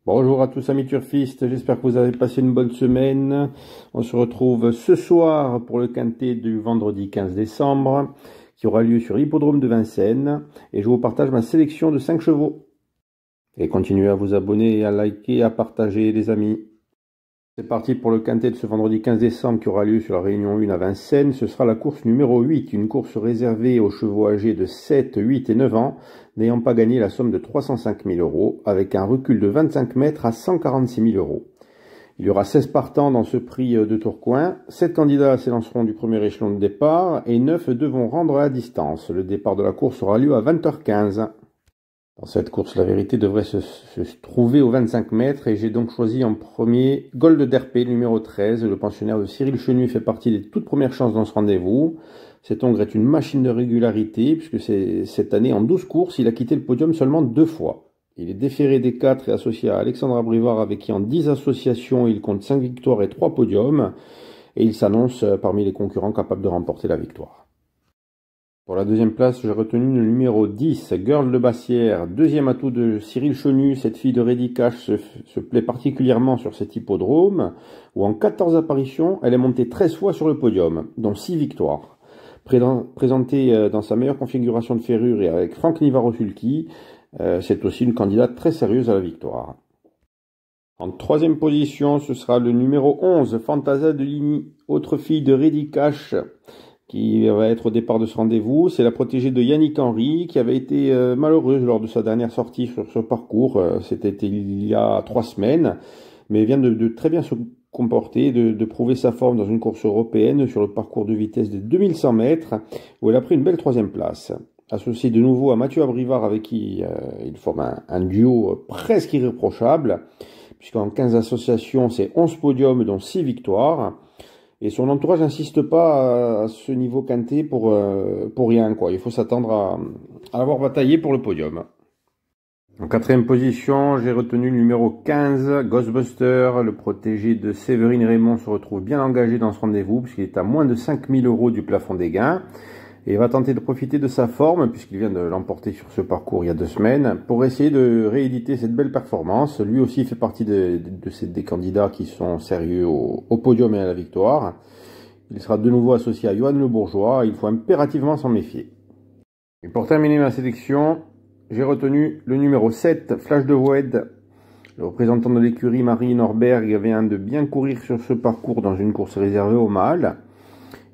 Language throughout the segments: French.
Bonjour à tous amis turfistes, j'espère que vous avez passé une bonne semaine. On se retrouve ce soir pour le quintet du vendredi 15 décembre qui aura lieu sur l'hippodrome de Vincennes et je vous partage ma sélection de 5 chevaux. Et continuez à vous abonner, à liker, à partager les amis. C'est parti pour le quintet de ce vendredi 15 décembre qui aura lieu sur la Réunion 1 à Vincennes. Ce sera la course numéro 8, une course réservée aux chevaux âgés de 7, 8 et 9 ans, n'ayant pas gagné la somme de 305 000 euros, avec un recul de 25 mètres à 146 000 euros. Il y aura 16 partants dans ce prix de Tourcoing, 7 candidats s'élanceront du premier échelon de départ et 9 devront rendre la distance. Le départ de la course aura lieu à 20h15. Dans cette course, la vérité devrait se trouver aux 25 mètres et j'ai donc choisi en premier Gold d'Herpé, numéro 13. Le pensionnaire de Cyril Chenu fait partie des toutes premières chances dans ce rendez-vous. Cet Hongre est une machine de régularité puisque cette année, en 12 courses, il a quitté le podium seulement 2 fois. Il est déféré des 4 et associé à Alexandre Abrivard avec qui en 10 associations, il compte 5 victoires et 3 podiums. Et il s'annonce parmi les concurrents capables de remporter la victoire. Pour la deuxième place, j'ai retenu le numéro 10, Girl de Bassière, deuxième atout de Cyril Chenu. Cette fille de Reddy Cash se plaît particulièrement sur cet hippodrome, où en 14 apparitions, elle est montée 13 fois sur le podium, dont 6 victoires. Présentée dans sa meilleure configuration de ferrure et avec Franck Nivaro-Sulky, c'est aussi une candidate très sérieuse à la victoire. En troisième position, ce sera le numéro 11, Fantasia de Ligny, autre fille de Reddy Cash, qui va être au départ de ce rendez-vous. C'est la protégée de Yannick Henry, qui avait été malheureuse lors de sa dernière sortie sur ce parcours. C'était il y a 3 semaines, mais vient de très bien se comporter, de prouver sa forme dans une course européenne sur le parcours de vitesse des 2100 mètres, où elle a pris une belle 3e place. Associée de nouveau à Mathieu Abrivard, avec qui il forme un duo presque irréprochable, puisqu'en 15 associations, c'est 11 podiums, dont 6 victoires. Et son entourage n'insiste pas à ce niveau quintet pour rien, quoi. Il faut s'attendre à l'avoir bataillé pour le podium. En 4e position, j'ai retenu le numéro 15, Ghostbuster. Le protégé de Séverine Raymond se retrouve bien engagé dans ce rendez-vous puisqu'il est à moins de 5 000 euros du plafond des gains. Et va tenter de profiter de sa forme, puisqu'il vient de l'emporter sur ce parcours il y a 2 semaines, pour essayer de rééditer cette belle performance. Lui aussi fait partie des candidats qui sont sérieux au podium et à la victoire. Il sera de nouveau associé à Johan Le Bourgeois, il faut impérativement s'en méfier. Et pour terminer ma sélection, j'ai retenu le numéro 7, Flash de Voed. Le représentant de l'écurie, Marie Norberg, vient de bien courir sur ce parcours dans une course réservée aux mâles,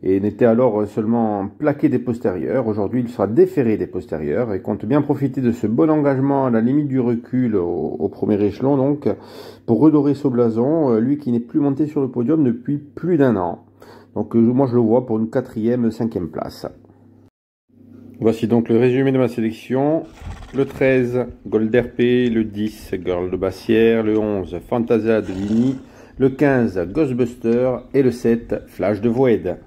et n'était alors seulement plaqué des postérieurs. Aujourd'hui, il sera déféré des postérieurs et compte bien profiter de ce bon engagement à la limite du recul au premier échelon, donc, pour redorer ce blason, lui qui n'est plus monté sur le podium depuis plus d'1 an. Donc moi je le vois pour une 4e, 5e place. Voici donc le résumé de ma sélection. Le 13, Gold RP, le 10, Girl de Bassière, le 11, Fantasia de Ligny, le 15, Ghostbuster et le 7, Flash de Voed.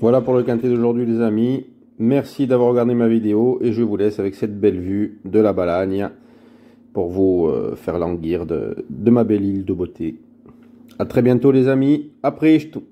Voilà pour le quintet d'aujourd'hui les amis. Merci d'avoir regardé ma vidéo et je vous laisse avec cette belle vue de la Balagne pour vous faire languir de ma belle île de beauté. A très bientôt les amis. Après tout.